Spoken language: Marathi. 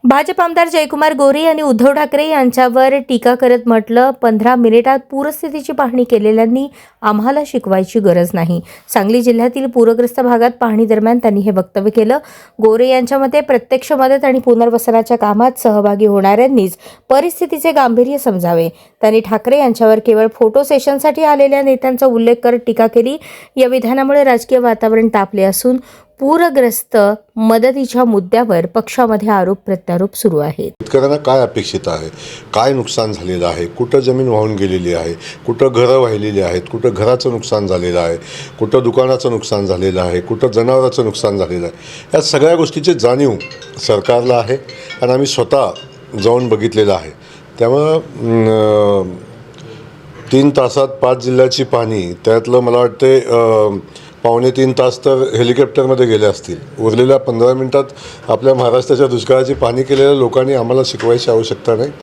भाजप आमदार जयकुमार गोरे यांनी उद्धव ठाकरे यांच्यावर टीका करत म्हटलं, 15 मिनिटात पूरस्थितीची पाहणी केलेल्यांनी आम्हाला शिकवायची गरज नाही. सांगली जिल्ह्यातील पूरग्रस्त भागात पाहणी दरम्यान त्यांनी हे वक्तव्य केलं. गोरे यांच्या मते प्रत्यक्ष मदत आणि पुनर्वसनाच्या कामात सहभागी होणाऱ्यांनीच परिस्थितीचे गांभीर्य समजावे. त्यांनी ठाकरे यांच्यावर केवळ फोटो सेशनसाठी आलेल्या नेत्यांचा उल्लेख करत टीका केली. या विधानामुळे राजकीय वातावरण तापले असून पूरग्रस्त मदतीच्या मुद्द्यावर पक्षामध्ये आरोप प्रत्यारोप सुरू आहेत. शेतकऱ्यांना काय अपेक्षित आहे, काय नुकसान झालेलं आहे, कुठं जमीन वाहून गेलेली आहे, कुठं घरं वाहिलेली आहेत, कुठं घराचं नुकसान झालेलं आहे, कुठं दुकानाचं नुकसान झालेलं आहे, कुठं जनावराचं नुकसान झालेलं आहे, या सगळ्या गोष्टीची जाणीव सरकारला आहे आणि आम्ही स्वतः जाऊन बघितलेलं आहे. त्यामुळं 3 तासात 5 जिल्ह्याची पाहणी, त्यातलं मला वाटते 2.25 तास तर हेलिकॉप्टरमध्ये गेले असतील. उरलेल्या 15 मिनिटात आपल्या महाराष्ट्राच्या दुष्काळाची पाहणी केलेल्या लोकांनी आम्हाला शिकवायची आवश्यकता नाही.